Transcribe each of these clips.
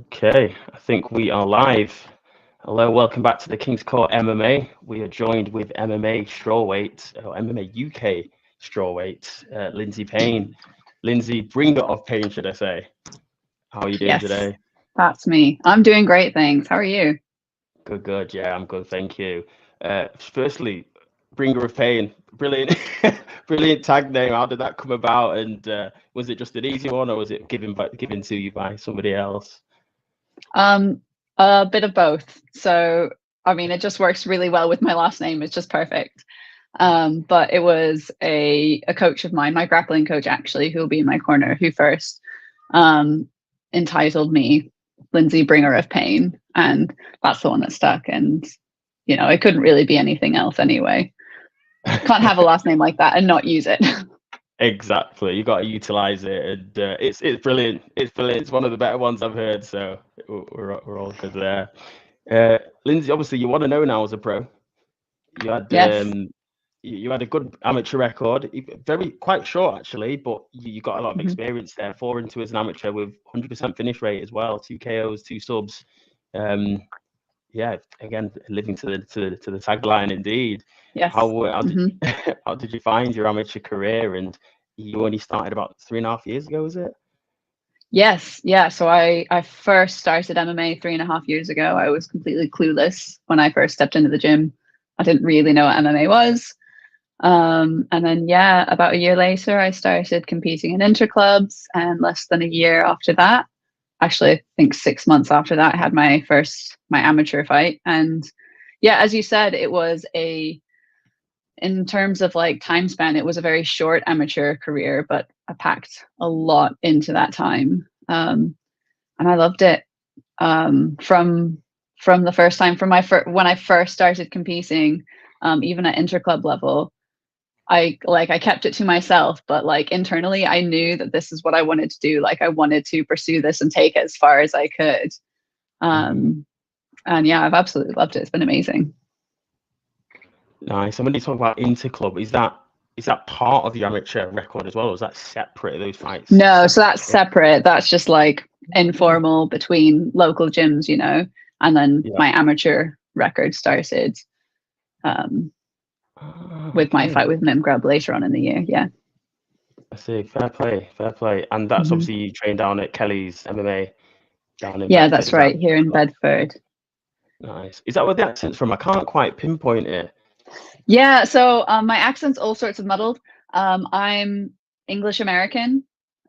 Okay, I think we are live. Hello, welcome back to the King's Court MMA. We are joined with MMA strawweight, or MMA UK strawweight, Lindsey Payne. Lindsey, bringer of pain, should I say. How are you doing today? That's me. I'm doing great, thanks. How are you? Good. Yeah, I'm good, thank you. Firstly, bringer of pain, brilliant, brilliant tag name. How did that come about? And was it just an easy one, or was it given to you by somebody else? A bit of both. So, I mean, it just works really well with my last name. It's just perfect. But it was a coach of mine, my grappling coach, actually, who will be in my corner, who first entitled me Lindsey, bringer of pain. And that's the one that stuck. And, you know, it couldn't really be anything else anyway. Can't have a last name like that and not use it. Exactly, you got to utilize it, and it's brilliant. It's brilliant. It's one of the better ones I've heard. So we're all good there. Lindsey, obviously, you want to know now as a pro. You had Yes. You had a good amateur record, quite short actually, but you got a lot of experience there. 4-2 as an amateur with 100% finish rate as well, 2 KOs, 2 subs. Yeah, again, living to the tagline indeed. Yes. How did you find your amateur career? And you only started about 3.5 years ago, was it? Yes. Yeah. So I first started MMA 3.5 years ago. I was completely clueless when I first stepped into the gym. I didn't really know what MMA was. And then, yeah, about a year later, I started competing in interclubs. And less than a year after that, actually, I think 6 months after that, I had my amateur fight. And yeah, as you said, it was in terms of like time span, it was a very short amateur career, but I packed a lot into that time. And I loved it. From the first time, when I first started competing, even at interclub level, I kept it to myself, but like internally I knew that this is what I wanted to do. Like I wanted to pursue this and take it as far as I could. And yeah, I've absolutely loved it. It's been amazing. Nice. And when you talk about interclub, is that part of your amateur record as well, or is that separate, those fights? No, so that's separate. That's just like informal between local gyms, you know, and then my amateur record started with my fight with Mim Grub later on in the year. Yeah. I see. Fair play. And that's obviously you train down at Kelly's MMA down in Bedford, that's right, here in Bedford. Nice. Is that where the accent's from? I can't quite pinpoint it. Yeah, so my accent's all sorts of muddled. I'm English American.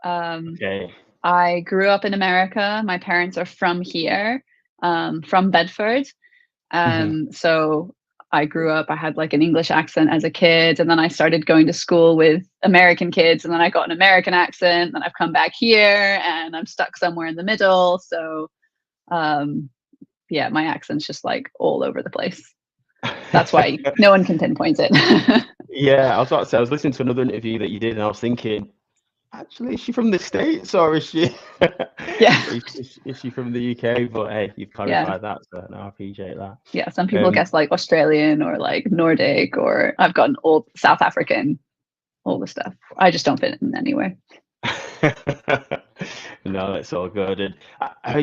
Okay. I grew up in America. My parents are from here, from Bedford. So I grew up, I had like an English accent as a kid, and then I started going to school with American kids, and then I got an American accent, and I've come back here and I'm stuck somewhere in the middle. So yeah, my accent's just like all over the place. That's why no one can pinpoint it. Yeah, I was about to say, I was listening to another interview that you did, and I was thinking, actually, is she from the States or is she? Yeah. Is she from the UK? But hey, you've clarified that, so no, I appreciate that. Yeah, some people guess like Australian or like Nordic, or I've got an old South African, all the stuff. I just don't fit in anywhere. No, it's all good. And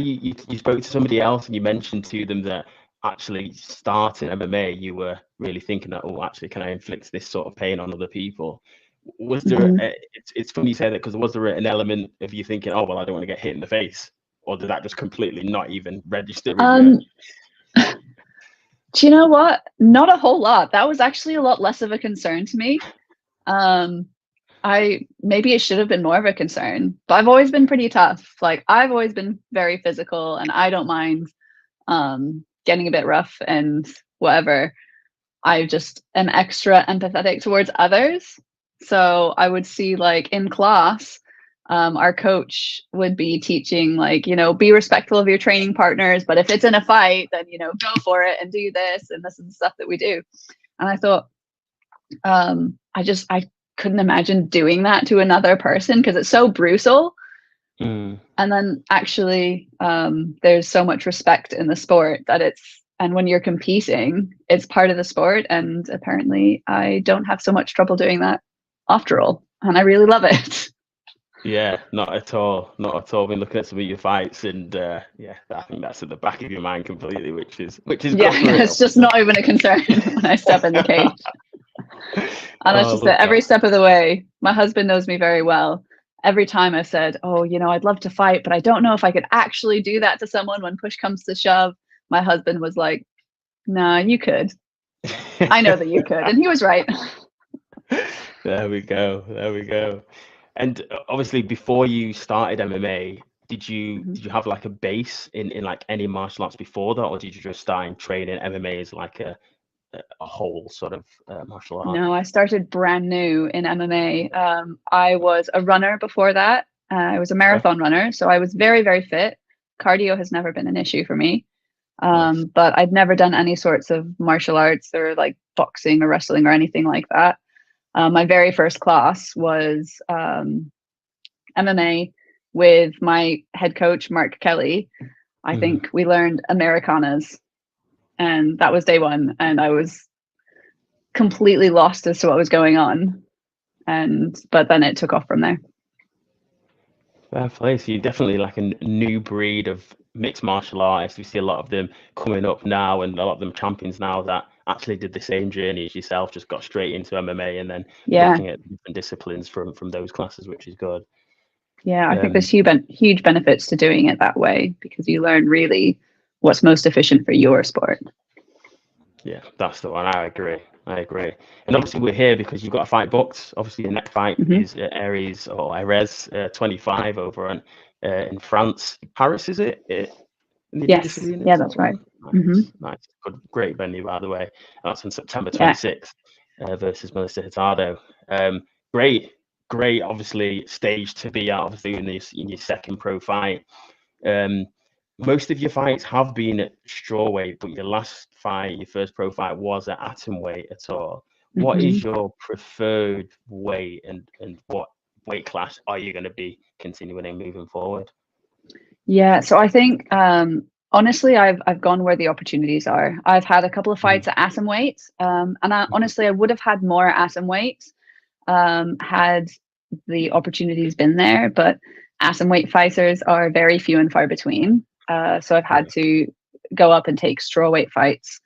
you spoke to somebody else and you mentioned to them that actually starting MMA, you were really thinking that, oh, actually, can I inflict this sort of pain on other people? Was there? It's funny you say that, because was there an element of you thinking, oh well, I don't want to get hit in the face, or did that just completely not even register? Do you know what? Not a whole lot. That was actually a lot less of a concern to me. Maybe it should have been more of a concern, but I've always been pretty tough. Like I've always been very physical, and I don't mind getting a bit rough and whatever. I just am extra empathetic towards others. So I would see like in class, our coach would be teaching like, you know, be respectful of your training partners, but if it's in a fight, then, you know, go for it and do this. And this is the stuff that we do. And I thought, I couldn't imagine doing that to another person because it's so brutal. And then actually, there's so much respect in the sport that and when you're competing, it's part of the sport. And apparently I don't have so much trouble doing that after all. And I really love it. Yeah, not at all. Not at all. Been looking at some of your fights, and yeah, I think that's at the back of your mind completely, which is Yeah, good for it. it's just not even a concern when I step in the cage. And Oh, that's I just love it. Every that. step of the way. My husband knows me very well. Every time I've said, "Oh, I'd love to fight, but I don't know if I could actually do that to someone when push comes to shove," my husband was like, "Nah, you could. I know that you could," and he was right. There we go. There we go. And obviously, before you started MMA, did you have like a base in like any martial arts before that, or did you just start in training MMA as like a whole sort of martial art? No, I started brand new in MMA. I was a runner before that. I was a Okay. marathon runner, so I was very, very fit. Cardio has never been an issue for me. Nice. But I'd never done any sorts of martial arts or like boxing or wrestling or anything like that. My very first class was MMA with my head coach, Mark Kelly. I Mhm. think we learned Americanas, and that was day one. And I was completely lost as to what was going on. But then it took off from there. Fair play. So you're definitely like a new breed of mixed martial artists. We see a lot of them coming up now, and a lot of them champions now that actually did the same journey as yourself, just got straight into MMA and then Yeah. looking at different disciplines from those classes, which is good. Yeah. I think Um, there's huge benefits to doing it that way because you learn really what's most efficient for your sport. yeah, that's the one. I agree. I agree. And obviously we're here because you've got a fight booked. Obviously the next fight Hmm. is ARES or ARES 25 over in France. Paris, is it? In the Adidas Yes. Arena, Yeah, is that that's the right. one? Hmm. Nice. Good, great venue, by the way. That's on September Yeah. 26th versus Melissa Hurtado. Great, great, obviously, stage to be at, obviously, in your second pro fight. Um, most of your fights have been at strawweight, but your last fight, your first pro fight, was at atomweight at all. What Hmm. is your preferred weight, and what weight class are you going to be continuing in moving forward? Yeah. So I think honestly, I've gone where the opportunities are. I've had a couple of Mhm. fights at atom weight, and honestly, I would have had more at atom weight had the opportunities been there. But atom weight fighters are very few and far between. So I've had Yeah. to go up and take straw weight fights.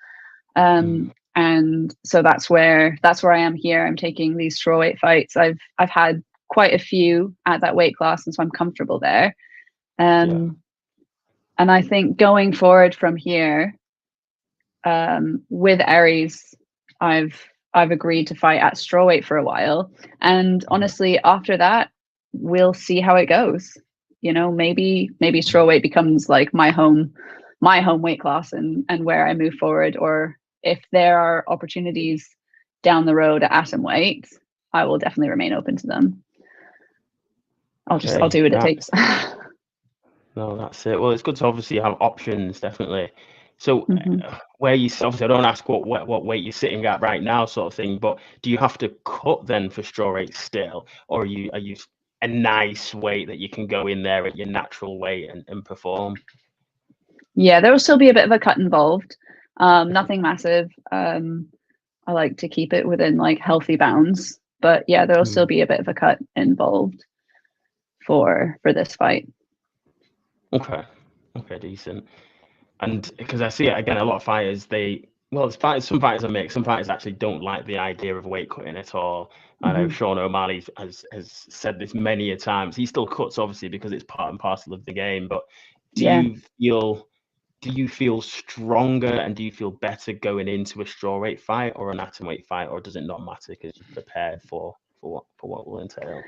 Mm. And so that's where I am here. I'm taking these straw weight fights. I've had quite a few at that weight class, and so I'm comfortable there. Yeah. Um, and I think going forward from here, with ARES, I've I've agreed to fight at strawweight for a while, and Mhm. honestly, after that, we'll see how it goes. Maybe strawweight becomes like my home weight class, and where I move forward, or if there are opportunities down the road at atom weight, I will definitely remain open to them. I'll Okay. do what it Yeah. takes. No, that's it. Well, it's good to obviously have options, definitely. So, Hmm. where you obviously, I don't ask what weight you're sitting at right now, sort of thing, but do you have to cut then for straw rate still, or are you a nice weight that you can go in there at your natural weight and perform? Yeah, there will still be a bit of a cut involved. Nothing massive. I like to keep it within like healthy bounds, but yeah, there will still Mm. be a bit of a cut involved for this fight. Okay. Okay, decent. And because I see it again, a lot of fighters, some fighters are mixed. Some fighters actually don't like the idea of weight cutting at all. I know Hmm. Sean O'Malley has said this many a times. He still cuts, obviously, because it's part and parcel of the game. But do Yeah. you feel do you feel stronger and do you feel better going into a straw weight fight or an atom weight fight, or does it not matter because you're prepared for what will entail?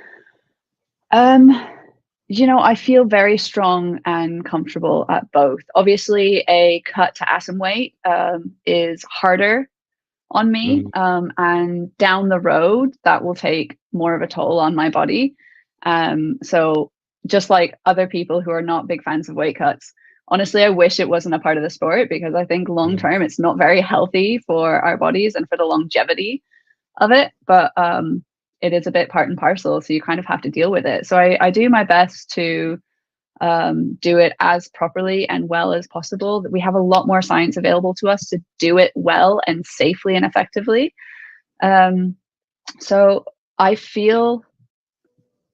Um, I feel very strong and comfortable at both. Obviously, a cut to atom weight is harder on me, Mm, and down the road, that will take more of a toll on my body. So just like other people who are not big fans of weight cuts, honestly, I wish it wasn't a part of the sport because I think long mm, term it's not very healthy for our bodies and for the longevity of it. But it is a bit part and parcel, so you kind of have to deal with it. So I do my best to do it as properly and well as possible. We have a lot more science available to us to do it well and safely and effectively. Um, so I feel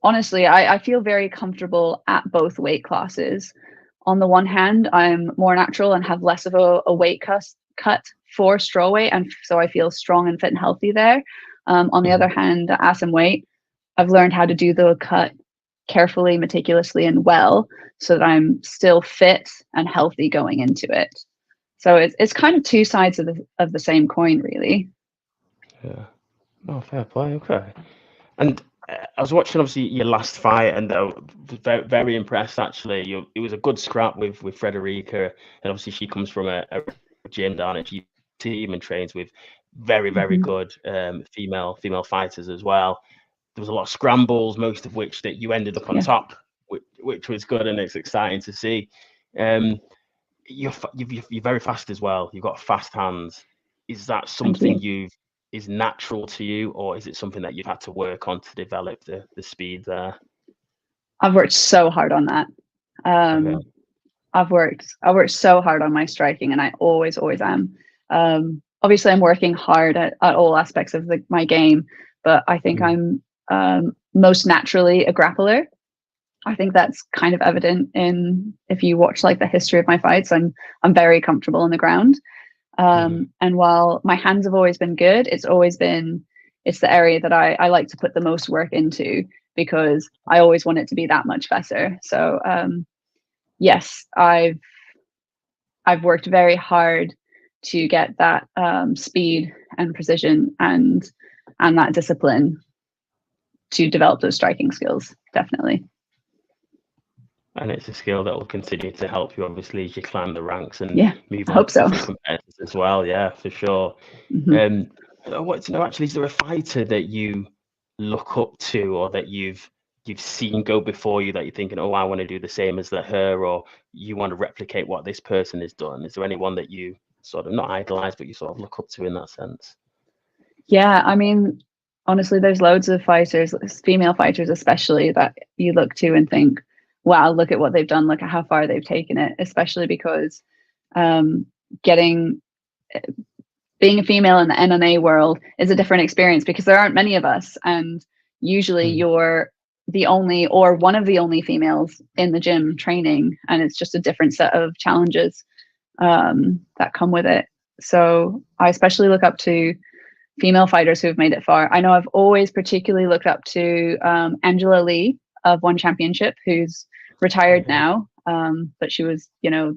honestly, I feel very comfortable at both weight classes. On the one hand, I'm more natural and have less of a weight cut for straw weight, and so I feel strong and fit and healthy there. On the other hand, at atom weight, I've learned how to do the cut carefully, meticulously, and well, so that I'm still fit and healthy going into it. So it's kind of two sides of the same coin, really. Yeah. Oh, fair play. Okay. And I was watching obviously your last fight, and I was very, very impressed actually. It was a good scrap with Frederica, and obviously she comes from a gym down at G team and trains with very, very good female fighters as well. There was a lot of scrambles, most of which that you ended up on top, which was good, and it's exciting to see. You're very fast as well. You've got fast hands. Is that something is natural to you, or is it something that you've had to work on to develop the speed there? I've worked so hard on that. Okay. I've worked so hard on my striking, and I always am. Obviously, I'm working hard at all aspects of my game, but I think I'm most naturally a grappler. I think that's kind of evident in, if you watch like the history of my fights, I'm very comfortable on the ground. And while my hands have always been good, it's the area that I like to put the most work into, because I always want it to be that much better. So yes, I've worked very hard to get that speed and precision and that discipline to develop those striking skills, definitely. And it's a skill that will continue to help you, obviously, as you climb the ranks and move on to different competitors as well. Yeah, for sure. I want to know, actually, is there a fighter that you look up to, or that you've seen go before you, that you're thinking, oh, I want to do the same as her, or you want to replicate what this person has done? Is there anyone that you sort of not idolize, but you sort of look up to in that sense? Yeah, I mean, honestly, there's loads of fighters, female fighters especially, that you look to and think, wow, look at what they've done, look at how far they've taken it, especially because being a female in the MMA world is a different experience, because there aren't many of us, and usually you're the only or one of the only females in the gym training, and it's just a different set of challenges that come with it. So I especially look up to female fighters who have made it far. I know I've always particularly looked up to Angela Lee of One Championship, who's retired now, but she was, I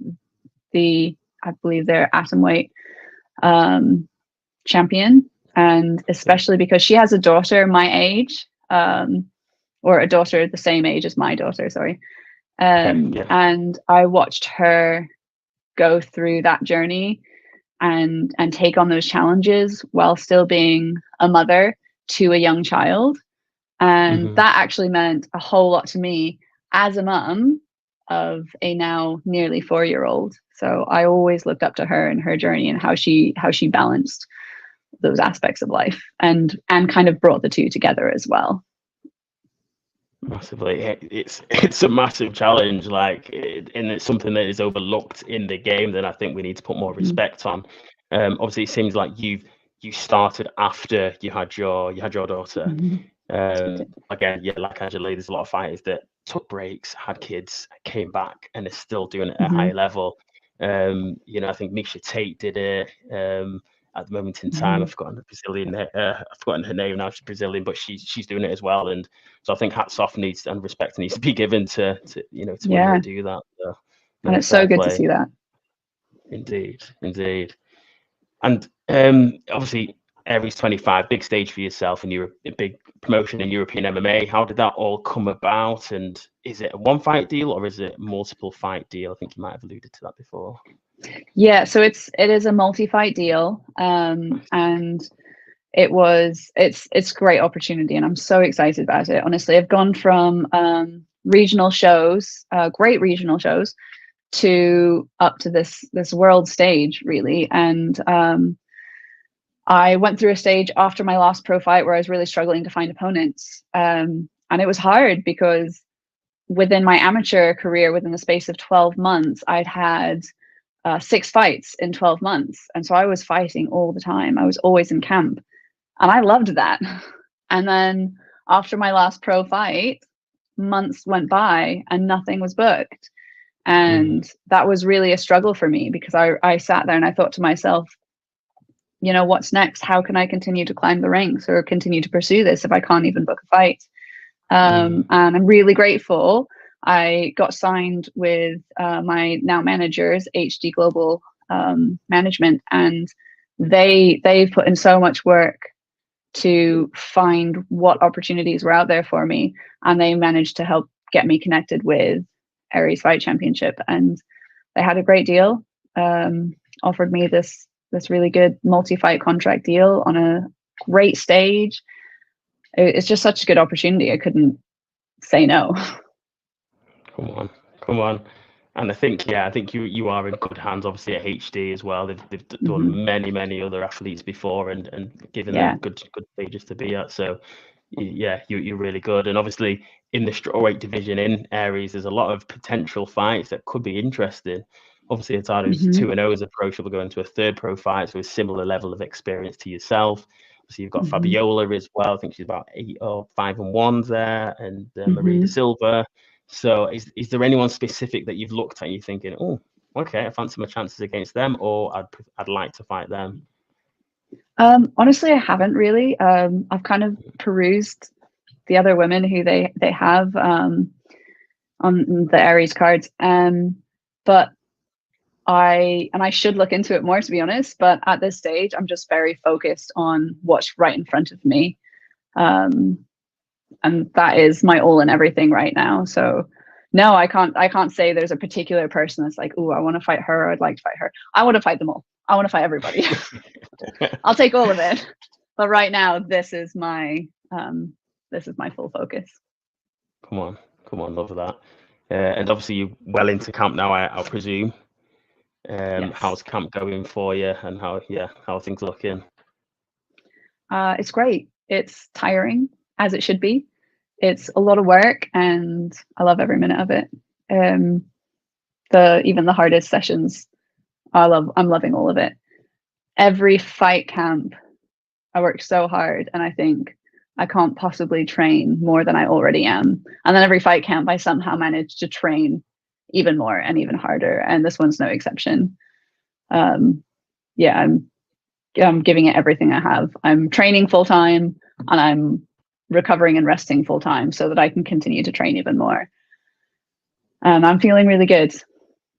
believe their atomweight champion, and especially because she has a daughter my age, or a daughter the same age as my daughter, sorry. And I watched her go through that journey and take on those challenges while still being a mother to a young child. And that actually meant a whole lot to me as a mum of a now nearly 4-year-old. So I always looked up to her and her journey, and how she balanced those aspects of life and kind of brought the two together as well. Massively. It's a massive challenge, and it's something that is overlooked in the game that I think we need to put more respect on. Obviously, it seems like you started after you had your daughter. Again, like Angela, there's a lot of fighters that took breaks, had kids, came back, and are still doing it at a high level. I think Misha Tate did it at the moment in time. I've forgotten her name now. She's Brazilian, but she's doing it as well. And so I think hats off and respect needs to be given to women do that. So, and it's so good to see that. Indeed. And obviously, ARES 25, big stage for yourself, and you're a big promotion in European MMA. How did that all come about? And is it a one-fight deal, or is it multiple fight deal? I think you might have alluded to that before. Yeah, so it is a multi-fight deal, and it's great opportunity, and I'm so excited about it. Honestly, I've gone from regional shows, great regional shows, to up to this world stage, really. And I went through a stage after my last pro fight where I was really struggling to find opponents, and it was hard because within my amateur career, within the space of 12 months, I'd had 6 fights in 12 months, and so I was fighting all the time. I was always in camp, and I loved that. And then after my last pro fight, months went by and nothing was booked. And that was really a struggle for me, because I sat there and I thought to myself, you know, what's next? How can I continue to climb the ranks or continue to pursue this if I can't even book a fight? And I'm really grateful. I got signed with my now managers, HD Global Management, and they've put in so much work to find what opportunities were out there for me, and they managed to help get me connected with ARES Fight Championship, and they had a great deal. Offered me this really good multi-fight contract deal on a great stage. It's just such a good opportunity. I couldn't say no. Come on. And I think you are in good hands, obviously, at HD as well. They've done many other athletes before and given them good stages to be at. So yeah, you're really good. And obviously in the strawweight division in ARES, there's a lot of potential fights that could be interesting. Obviously, Atada's 2-0 is approachable, going to a third pro fight, so a similar level of experience to yourself. So you've got Fabiola as well. I think she's about 8 or 5-1 there, and Marie da Silva. So is there anyone specific that you've looked at and you're thinking, oh, okay, I fancy my chances against them, or I'd like to fight them? Honestly, I haven't really. I've kind of perused the other women who they have on the ARES cards, but I should look into it more, to be honest. But at this stage, I'm just very focused on what's right in front of me. And that is my all and everything right now. So no, I can't say there's a particular person that's like, oh, I want to fight her, I'd like to fight her. I want to fight them all. I want to fight everybody. I'll take all of it. But right now, this is my full focus. Come on, love that. And obviously you're well into camp now, I'll presume. Yes. How's camp going for you, and how are things looking? It's great. It's tiring, as it should be. It's a lot of work, and I love every minute of it. Even the hardest sessions, I'm loving all of it. Every fight camp, I work so hard, and I think I can't possibly train more than I already am. And then every fight camp, I somehow manage to train even more and even harder, and this one's no exception. I'm giving it everything I have. I'm training full time, and I'm recovering and resting full time so that I can continue to train even more. And I'm feeling really good.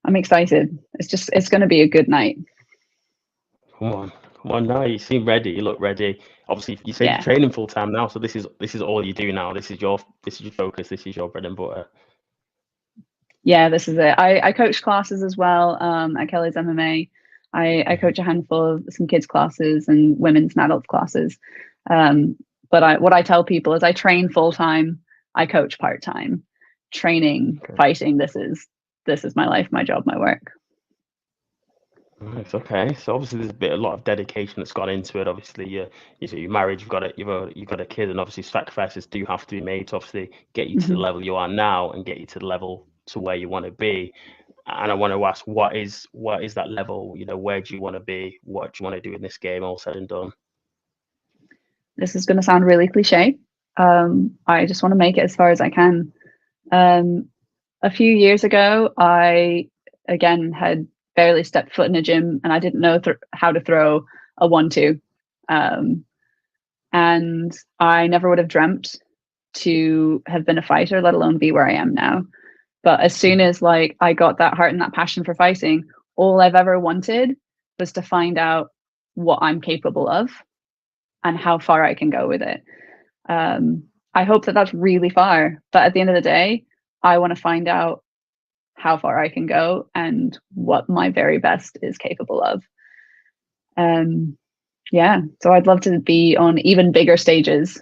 I'm excited. It's going to be a good night. Come on now. You seem ready. You look ready. Obviously, you say you're training full time now, so this is all you do now. This is your focus. This is your bread and butter. Yeah, this is it. I coach classes as well at Kelly's MMA. I coach a handful of some kids classes and women's and adults classes. But what I tell people is I train full time. I coach part time. Training, fighting. This is my life, my job, my work. Nice. Okay. So obviously there's a lot of dedication that's gone into it. Obviously you're married, you've got a kid, and obviously sacrifices do have to be made to obviously get you to the level you are now and get you to the level to where you want to be. And I want to ask, what is that level? You know, where do you want to be? What do you want to do in this game, all said and done? This is going to sound really cliche. I just want to make it as far as I can. A few years ago, I again had barely stepped foot in a gym, and I didn't know how to throw a 1-2. And I never would have dreamt to have been a fighter, let alone be where I am now. But as soon as I got that heart and that passion for fighting, all I've ever wanted was to find out what I'm capable of and how far I can go with it. I hope that that's really far, but at the end of the day, I want to find out how far I can go and what my very best is capable of. So I'd love to be on even bigger stages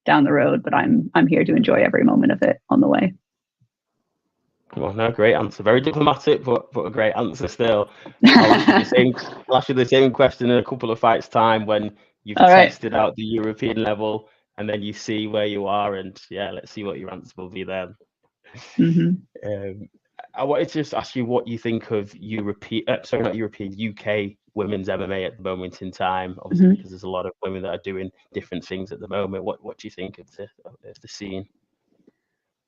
down the road, but I'm here to enjoy every moment of it on the way. Well, no, great answer. Very diplomatic, but a great answer still. I'll ask you the same question in a couple of fights' time when you've tested out the European level, and then you see where you are, and let's see what your answer will be then. I wanted to just ask you what you think of UK women's MMA at the moment in time, obviously because there's a lot of women that are doing different things at the moment. What do you think of the scene?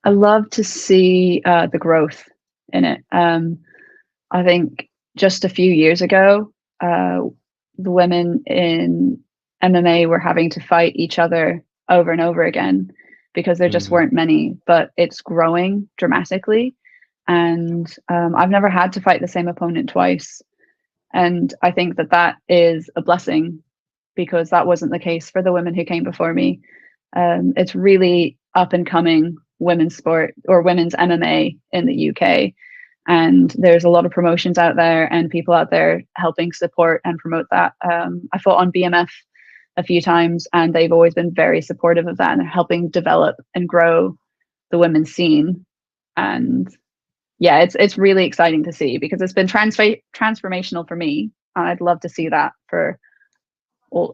I love to see the growth in it. I think just a few years ago, the women in MMA were having to fight each other over and over again because there just weren't many, but it's growing dramatically. And I've never had to fight the same opponent twice. And I think that that is a blessing because that wasn't the case for the women who came before me. It's really up and coming women's sport or women's MMA in the UK. And there's a lot of promotions out there and people out there helping support and promote that. I fought on BMF a few times and they've always been very supportive of that and helping develop and grow the women's scene. And yeah, it's really exciting to see because it's been transformational for me. And I'd love to see that for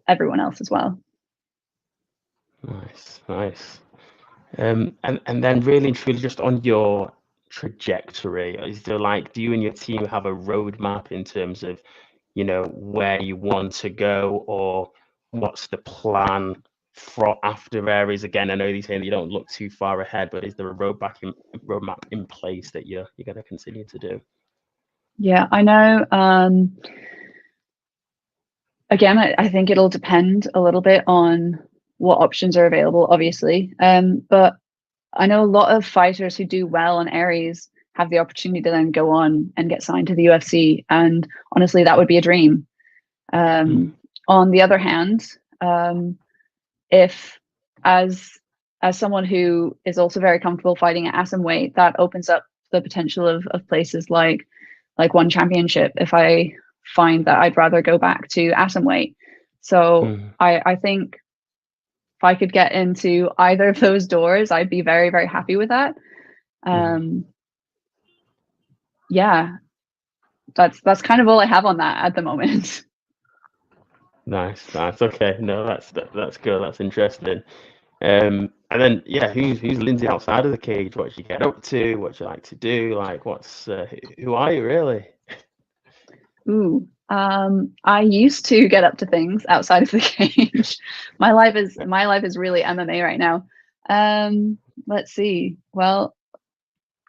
everyone else as well. Nice. And then really and truly just on your trajectory, is there like, do you and your team have a roadmap in terms of, you know, where you want to go, or what's the plan for after ARES? Again, I know you're saying you don't look too far ahead, but is there a roadmap in place that you're going to continue to do? Yeah, I know. Again, I think it'll depend a little bit on what options are available, obviously. But I know a lot of fighters who do well on ARES have the opportunity to then go on and get signed to the UFC. And honestly, that would be a dream. On the other hand, if as someone who is also very comfortable fighting at ASM weight, that opens up the potential of places like One Championship if I find that I'd rather go back to ASM weight. So I think if I could get into either of those doors, I'd be very, very happy with that. Yeah, that's kind of all I have on that at the moment. Nice. Okay, no, that's good. That's interesting. And then yeah, who's Lindsey outside of the cage? What you get up to? What you like to do? Like, what's who are you really? Ooh, I used to get up to things outside of the cage. My life is really MMA right now. Let's see. Well,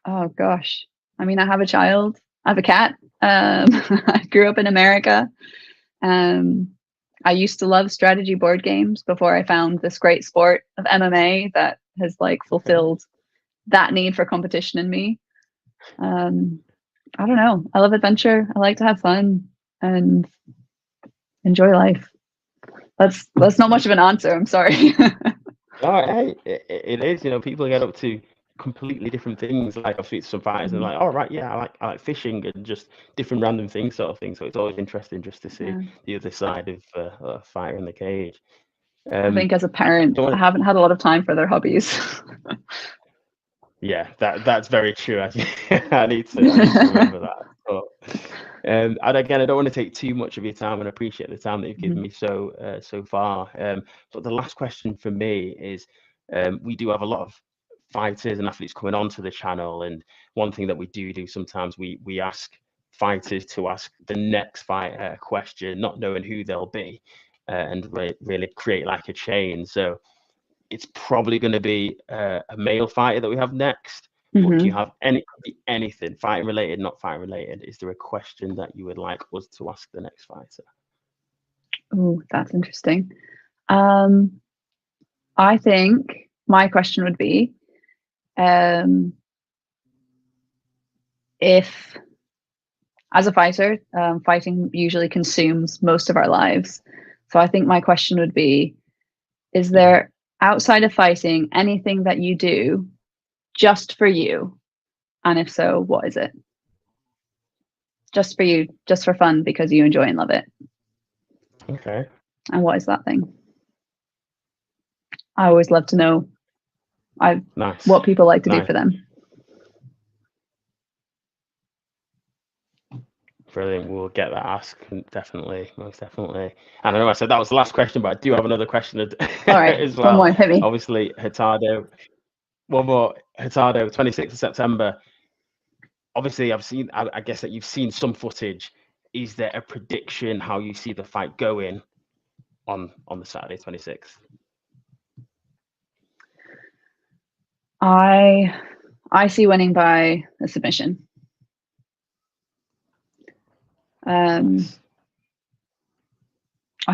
oh gosh. I mean, I have a child. I have a cat. I grew up in America. I used to love strategy board games before I found this great sport of MMA that has like fulfilled that need for competition in me. I don't know. I love adventure. I like to have fun and enjoy life. That's not much of an answer. I'm sorry. Oh, hey, it is. You know, people get up to completely different things. Like I've seen some fighters and like, oh right, yeah, I like fishing and just different random things, sort of thing. So it's always interesting just to see the other side of a fighter in the cage. I think as a parent, I haven't had a lot of time for their hobbies. Yeah, that's very true. I need to remember that. But, and again, I don't want to take too much of your time, and I appreciate the time that you've given me so far. But the last question for me is, we do have a lot of fighters and athletes coming onto the channel, and one thing that we do sometimes we ask fighters to ask the next fighter a question, not knowing who they'll be, and really create like a chain. So it's probably going to be a male fighter that we have next. But do you have anything fighting related, not fighting related? Is there a question that you would like us to ask the next fighter? Oh, that's interesting. I think my question would be, if as a fighter, fighting usually consumes most of our lives. So I think my question would be, is there outside of fighting anything that you do just for you? And if so, what is it? Just for you, just for fun, because you enjoy and love it. Okay. And what is that thing? I always love to know what people like to do for them. Brilliant. We'll get that asked. Definitely, most definitely. And I know I said that was the last question, but I do have another question All right. as well. One more, hit me. Obviously, Hurtado. One more. Hurtado, 26th of September. Obviously, I guess that you've seen some footage. Is there a prediction how you see the fight going on the Saturday, 26th? I see winning by a submission. I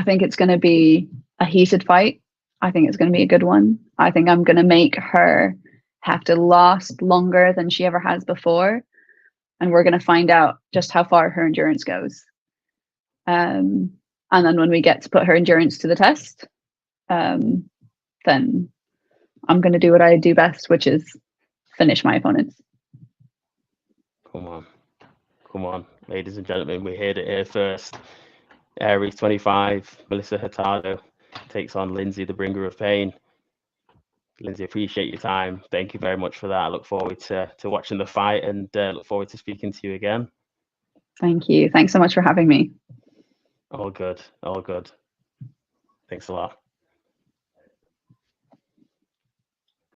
think it's going to be a heated fight. I think it's going to be a good one. I think I'm going to make her have to last longer than she ever has before. And we're going to find out just how far her endurance goes. And then when we get to put her endurance to the test, then I'm going to do what I do best, which is finish my opponents. Come on, ladies and gentlemen, we heard it here first. ARES 25, Melissa Hurtado takes on Lindsey, the bringer of pain. Lindsey, appreciate your time. Thank you very much for that. I look forward to watching the fight, and look forward to speaking to you again. Thank you. Thanks so much for having me. All good. Thanks a lot.